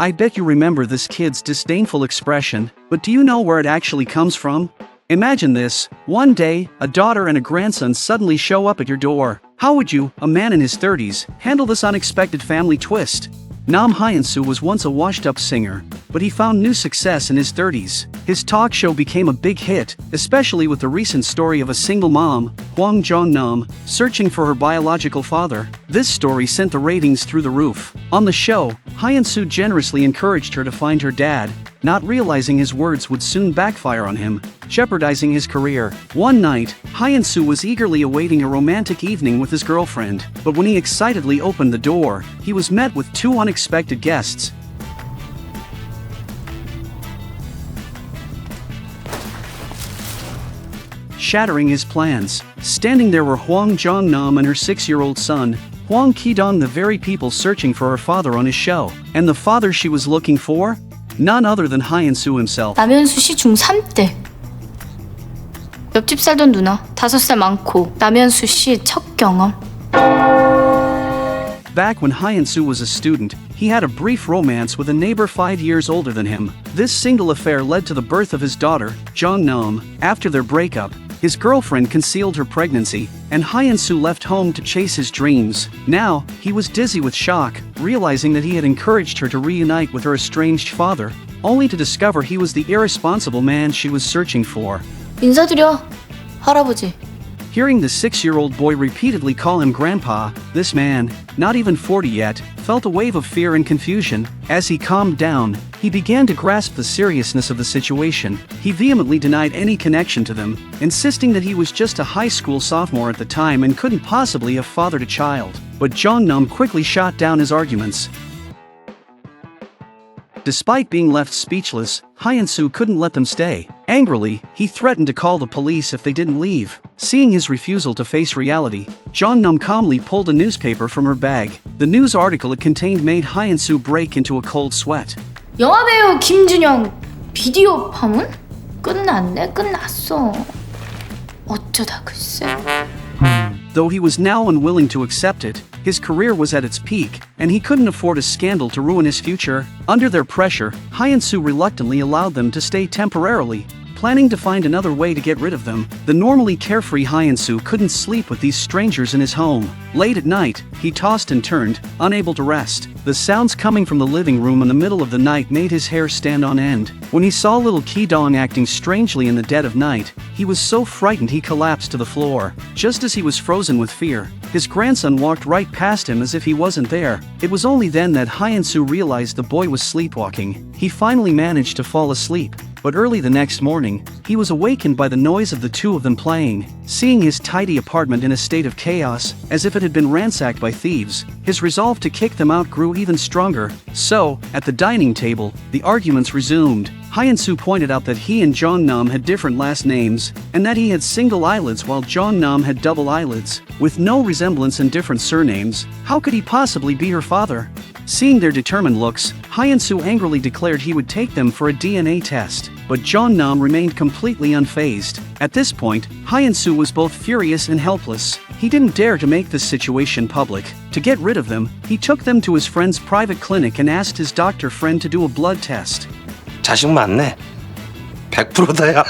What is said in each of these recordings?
I bet you remember this kid's disdainful expression, but do you know where it actually comes from? Imagine this: one day, a daughter and a grandson suddenly show up at your door. How would you, a man in his 30s, handle this unexpected family twist? Nam Hyeon-soo was once a washed-up singer, but he found new success in his 30s. His talk show became a big hit, especially with the recent story of a single mom, Hwang Jong-nam, searching for her biological father. This story sent the ratings through the roof. On the show, Hyeon-soo generously encouraged her to find her dad, not realizing his words would soon backfire on him, jeopardizing his career. One night, Hyeon-soo was eagerly awaiting a romantic evening with his girlfriend, but when he excitedly opened the door, he was met with two unexpected guests. Shattering his plans, standing there were Hwang Jong-nam and her 6-year-old son, Hwang Ki-dong, the very people searching for her father on his show. And the father she was looking for? None other than Hyeon-soo himself. 남현수 씨 중3 때 옆집 살던 누나 5살 많고 남현수 씨 첫 경험. Back when Hyeon-soo was a student, he had a brief romance with a neighbor 5 years older than him. This single affair led to the birth of his daughter, Jong-nam. After their breakup, his girlfriend concealed her pregnancy, and Hyeon-soo left home to chase his dreams. Now, he was dizzy with shock, realizing that he had encouraged her to reunite with her estranged father, only to discover he was the irresponsible man she was searching for. 인사드려, 할아버지. Hearing the 6-year-old boy repeatedly call him grandpa, this man, not even 40 yet, felt a wave of fear and confusion. As he calmed down, he began to grasp the seriousness of the situation. He vehemently denied any connection to them, insisting that he was just a high school sophomore at the time and couldn't possibly have fathered a child. But Jong-nam quickly shot down his arguments. Despite being left speechless, Hyeon-soo couldn't let them stay. Angrily, he threatened to call the police if they didn't leave. Seeing his refusal to face reality, Jong-nam calmly pulled a newspaper from her bag. The news article it contained made Hyeon-soo break into a cold sweat. 영화배우 김준영 비디오 파문? 끝났어. 어쩌다 글쎄. Though he was now unwilling to accept it, his career was at its peak, and he couldn't afford a scandal to ruin his future. Under their pressure, Hyeon-soo reluctantly allowed them to stay temporarily, planning to find another way to get rid of them. The normally carefree Hyeon-soo couldn't sleep with these strangers in his home. Late at night, he tossed and turned, unable to rest. The sounds coming from the living room in the middle of the night made his hair stand on end. When he saw little Ki-dong acting strangely in the dead of night, he was so frightened he collapsed to the floor. Just as he was frozen with fear, his grandson walked right past him as if he wasn't there. It was only then that Hyeon-soo realized the boy was sleepwalking. He finally managed to fall asleep, but early the next morning, he was awakened by the noise of the two of them playing. Seeing his tidy apartment in a state of chaos, as if it had been ransacked by thieves, his resolve to kick them out grew even stronger. So, at the dining table, the arguments resumed. Hyeon-soo pointed out that he and Jong-nam had different last names, and that he had single eyelids while Jong-nam had double eyelids. With no resemblance and different surnames, how could he possibly be her father? Seeing their determined looks, Hyeon-soo angrily declared he would take them for a DNA test, but Jong-nam remained completely unfazed. At this point, Hyeon-soo was both furious and helpless. He didn't dare to make this situation public. To get rid of them, he took them to his friend's private clinic and asked his doctor friend to do a blood test. 자식 맞네. 100%다야.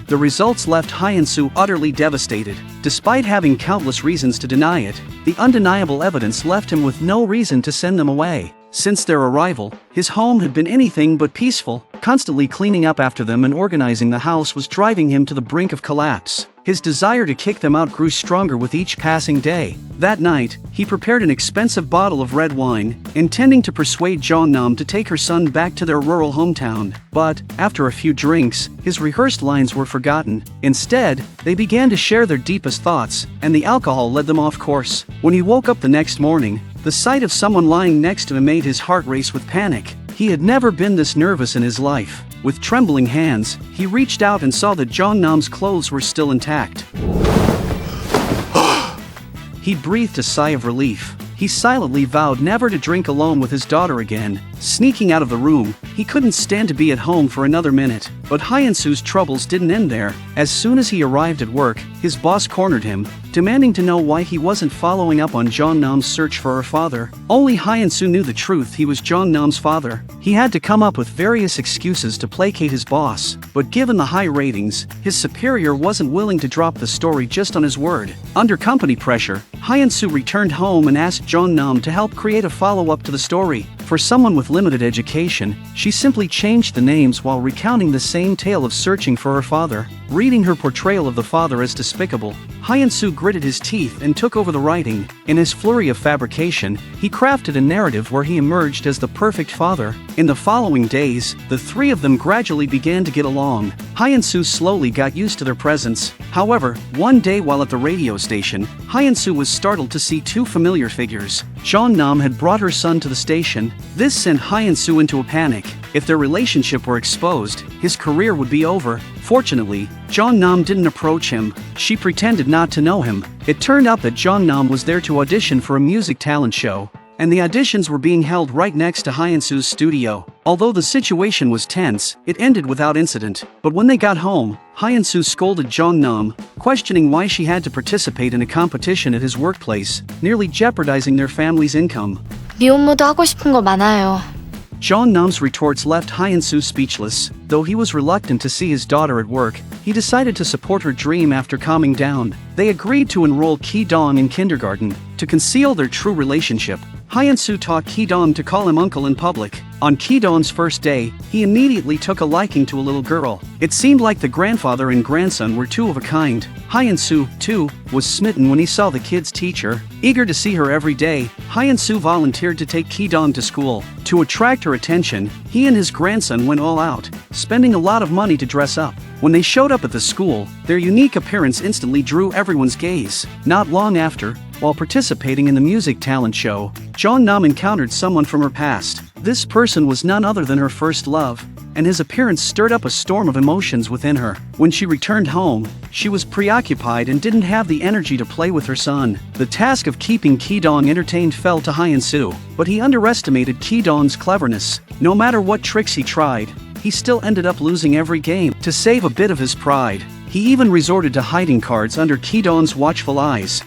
The results left Hyeon-soo utterly devastated. Despite having countless reasons to deny it, the undeniable evidence left him with no reason to send them away. Since their arrival, his home had been anything but peaceful. Constantly cleaning up after them and organizing the house was driving him to the brink of collapse. His desire to kick them out grew stronger with each passing day. That night, he prepared an expensive bottle of red wine, intending to persuade Jong-nam to take her son back to their rural hometown. But, after a few drinks, his rehearsed lines were forgotten. Instead, they began to share their deepest thoughts, and the alcohol led them off course. When he woke up the next morning, the sight of someone lying next to him made his heart race with panic. He had never been this nervous in his life. With trembling hands, he reached out and saw that Jong-nam's clothes were still intact. He breathed a sigh of relief. He silently vowed never to drink alone with his daughter again. Sneaking out of the room, he couldn't stand to be at home for another minute. But Hyeon-soo's troubles didn't end there. As soon as he arrived at work, his boss cornered him. demanding to know why he wasn't following up on Jeonnam's search for her father. Only Hyeon-soo knew the truth: he was Jeonnam's father. He had to come up with various excuses to placate his boss, but given the high ratings, his superior wasn't willing to drop the story just on his word. Under company pressure, Hyeon-soo returned home and asked Jeonnam to help create a follow-up to the story. For someone with limited education, she simply changed the names while recounting the same tale of searching for her father. Reading her portrayal of the father as despicable, Hyeon-soo gritted his teeth and took over the writing. In his flurry of fabrication, he crafted a narrative where he emerged as the perfect father. In the following days, the three of them gradually began to get along. Hyeon-soo slowly got used to their presence. However, one day while at the radio station, Hyeon-soo was startled to see two familiar figures. Jeonnam had brought her son to the station. This sent Hyeon-soo into a panic. If their relationship were exposed, his career would be over. Fortunately, Jeonnam didn't approach him. She pretended not to know him. It turned out that Jeonnam was there to audition for a music talent show, and the auditions were being held right next to Hyeon-soo's studio. Although the situation was tense, it ended without incident. But when they got home, Hyeon-soo scolded Jeonnam, questioning why she had to participate in a competition at his workplace, nearly jeopardizing their family's income. 미혼모도 하고 싶은 거 많아요. Jeonnam's retorts left Hyeon-soo speechless. Though he was reluctant to see his daughter at work, he decided to support her dream after calming down. They agreed to enroll Ki-dong in kindergarten. To conceal their true relationship, Hyeon-soo taught Ki-dong to call him uncle in public. On Ki-dong's first day, he immediately took a liking to a little girl. It seemed like the grandfather and grandson were two of a kind. Hyeon-soo, too, was smitten when he saw the kid's teacher. Eager to see her every day, Hyeon-soo volunteered to take Ki-dong to school. To attract her attention, he and his grandson went all out, spending a lot of money to dress up. When they showed up at the school, their unique appearance instantly drew everyone's gaze. Not long after, while participating in the music talent show, Jeonnam encountered someone from her past. This person was none other than her first love, and his appearance stirred up a storm of emotions within her. When she returned home, she was preoccupied and didn't have the energy to play with her son. The task of keeping Ki-dong entertained fell to Hyeon-soo, but he underestimated Ki-dong's cleverness. No matter what tricks he tried, he still ended up losing every game. To save a bit of his pride, he even resorted to hiding cards under Ki-dong's watchful eyes.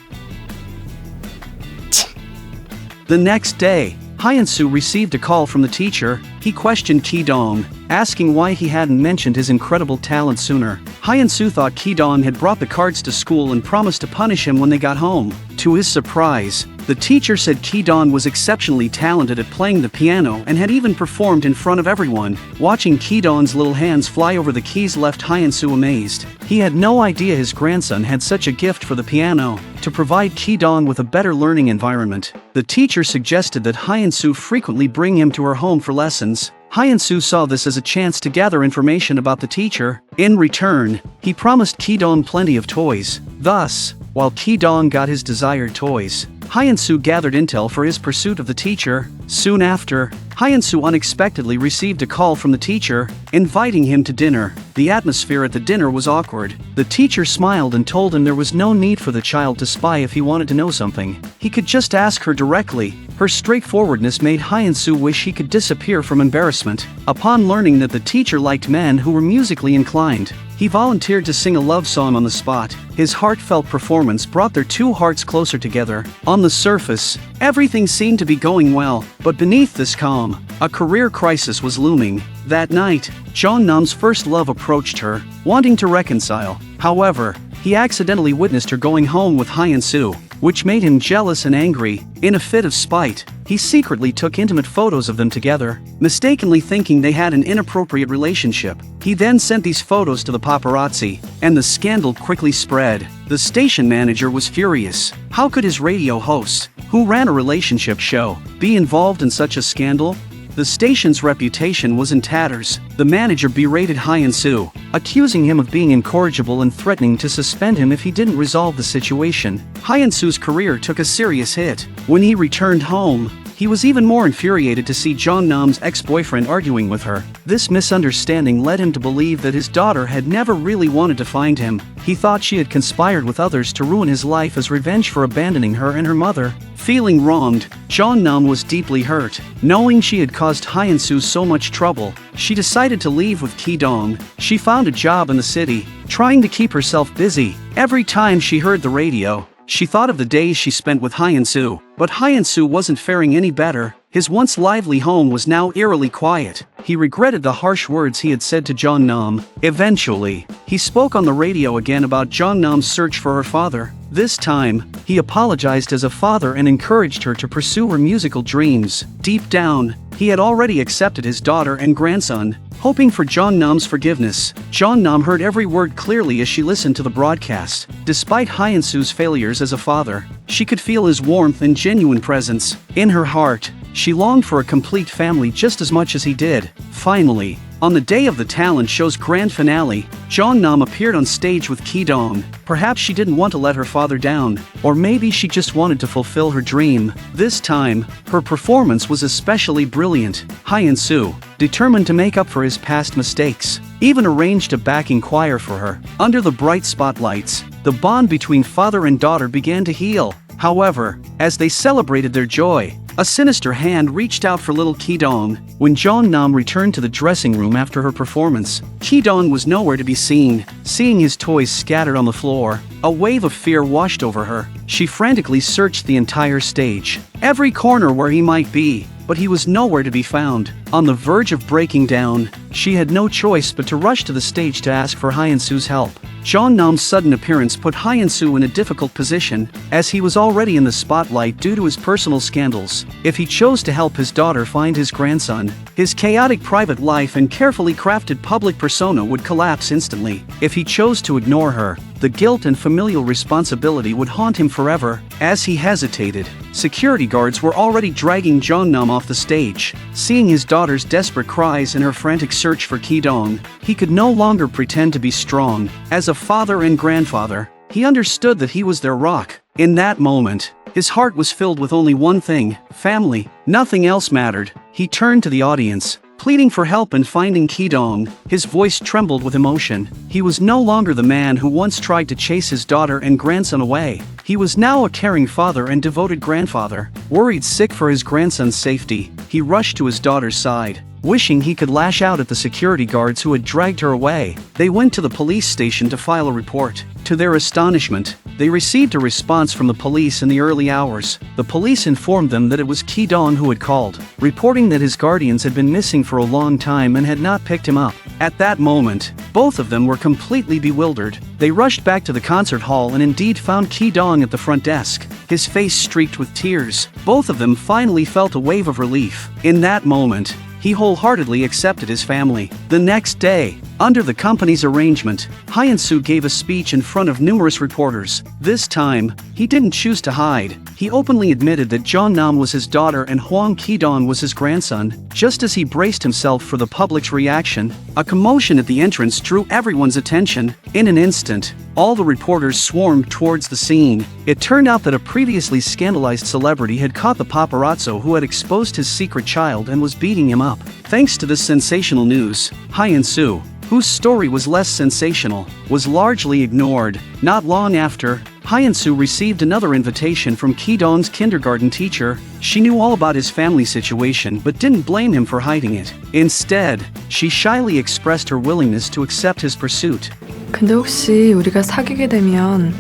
The next day, Hyeon-soo received a call from the teacher. He questioned Ki-dong, asking why he hadn't mentioned his incredible talent sooner. Hyeon-soo thought Ki-dong had brought the cards to school and promised to punish him when they got home. To his surprise, the teacher said Ki-dong was exceptionally talented at playing the piano and had even performed in front of everyone. Watching Ki-dong's little hands fly over the keys left Hyeon-soo amazed. He had no idea his grandson had such a gift for the piano. To provide Ki-dong with a better learning environment, the teacher suggested that Hyeon-soo frequently bring him to her home for lessons. Hyeon-soo saw this as a chance to gather information about the teacher. In return, he promised Ki-dong plenty of toys. Thus, while Ki-dong got his desired toys, Hyeon-soo gathered intel for his pursuit of the teacher. Soon after, Hyeon-soo unexpectedly received a call from the teacher, inviting him to dinner. The atmosphere at the dinner was awkward. The teacher smiled and told him there was no need for the child to spy if he wanted to know something. He could just ask her directly. Her straightforwardness made Hyeon-soo wish he could disappear from embarrassment. Upon learning that the teacher liked men who were musically inclined, he volunteered to sing a love song on the spot. His heartfelt performance brought their two hearts closer together. On the surface, everything seemed to be going well, but beneath this calm, a career crisis was looming. That night, Jeonnam's first love approached her, wanting to reconcile. However, he accidentally witnessed her going home with Hyeon-soo, which made him jealous and angry. In a fit of spite, he secretly took intimate photos of them together, mistakenly thinking they had an inappropriate relationship. He then sent these photos to the paparazzi, and the scandal quickly spread. The station manager was furious. How could his radio host, who ran a relationship show, be involved in such a scandal? The station's reputation was in tatters. The manager berated Hyeon-soo, accusing him of being incorrigible and threatening to suspend him if he didn't resolve the situation. Hyeon-soo's career took a serious hit. When he returned home, he was even more infuriated to see Jeonnam's ex-boyfriend arguing with her. This misunderstanding led him to believe that his daughter had never really wanted to find him. He thought she had conspired with others to ruin his life as revenge for abandoning her and her mother. Feeling wronged, Jeonnam was deeply hurt. Knowing she had caused Hyeon-soo so much trouble, she decided to leave with Ki-dong. She found a job in the city, trying to keep herself busy. Every time she heard the radio, She thought of the days she spent with Hyeon-soo, but Hyeon-soo wasn't faring any better. His once lively home was now eerily quiet. He regretted the harsh words he had said to Jong-nam. Eventually, he spoke on the radio again about Jong-nam's search for her father. This time, he apologized as a father and encouraged her to pursue her musical dreams. Deep down, he had already accepted his daughter and grandson, hoping for Jong-nam's forgiveness. Jong-nam heard every word clearly as she listened to the broadcast. Despite Hyeon-soo's failures as a father, she could feel his warmth and genuine presence. In her heart, she longed for a complete family just as much as he did. Finally, on the day of the talent show's grand finale, Jong-nam appeared on stage with Ki-dong. Perhaps she didn't want to let her father down, or maybe she just wanted to fulfill her dream. This time, her performance was especially brilliant. Hyeon-soo, determined to make up for his past mistakes, even arranged a backing choir for her. Under the bright spotlights, the bond between father and daughter began to heal. However, as they celebrated their joy, a sinister hand reached out for little Ki-dong. When Jong-nam returned to the dressing room after her performance, Ki-dong was nowhere to be seen. Seeing his toys scattered on the floor, a wave of fear washed over her. She frantically searched the entire stage, every corner where he might be, but he was nowhere to be found. On the verge of breaking down, she had no choice but to rush to the stage to ask for Hyeon-soo's help. Jong-nam's sudden appearance put Hyeon-soo in a difficult position, as he was already in the spotlight due to his personal scandals. If he chose to help his daughter find his grandson, his chaotic private life and carefully crafted public persona would collapse instantly. If he chose to ignore her, the guilt and familial responsibility would haunt him forever. As he hesitated, security guards were already dragging Jong-nam off the stage. Seeing his daughter's desperate cries and her frantic search for Ki-dong, he could no longer pretend to be strong. As a father and grandfather, he understood that he was their rock. In that moment, his heart was filled with only one thing: family. Nothing else mattered. He turned to the audience, pleading for help in finding Ki-dong. His voice trembled with emotion. He was no longer the man who once tried to chase his daughter and grandson away. He was now a caring father and devoted grandfather. Worried sick for his grandson's safety, he rushed to his daughter's side, wishing he could lash out at the security guards who had dragged her away. They went to the police station to file a report. To their astonishment, they received a response from the police in the early hours. The police informed them that it was Ki-dong who had called, reporting that his guardians had been missing for a long time and had not picked him up. At that moment, both of them were completely bewildered. They rushed back to the concert hall and indeed found Ki-dong at the front desk, his face streaked with tears. Both of them finally felt a wave of relief. In that moment, he wholeheartedly accepted his family. The next day, under the company's arrangement, Hyeon-soo gave a speech in front of numerous reporters. This time, he didn't choose to hide. He openly admitted that Jong-nam was his daughter and Hwang Ki-dong was his grandson. Just as he braced himself for the public's reaction, a commotion at the entrance drew everyone's attention. In an instant, all the reporters swarmed towards the scene. It turned out that a previously scandalized celebrity had caught the paparazzo who had exposed his secret child and was beating him up. Thanks to this sensational news, Hyeon-soo, whose story was less sensational, was largely ignored. Not long after, Hyeon-soo received another invitation from Ki-dong's kindergarten teacher. She knew all about his family situation but didn't blame him for hiding it. Instead, she shyly expressed her willingness to accept his pursuit. 근데 혹시 우리가 사귀게 되면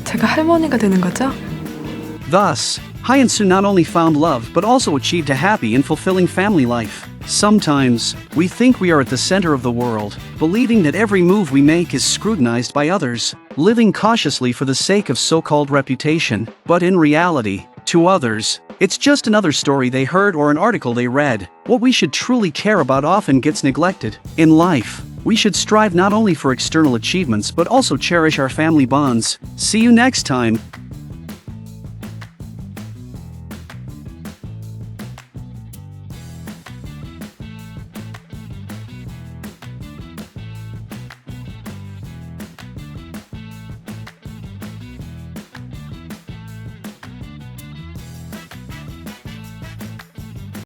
제가 할머니가 되는 거죠? Thus, Hyeon-soo not only found love but also achieved a happy and fulfilling family life. Sometimes, we think we are at the center of the world, believing that every move we make is scrutinized by others, living cautiously for the sake of so-called reputation. But in reality, to others, it's just another story they heard or an article they read. What we should truly care about often gets neglected. In life, we should strive not only for external achievements but also cherish our family bonds. See you next time.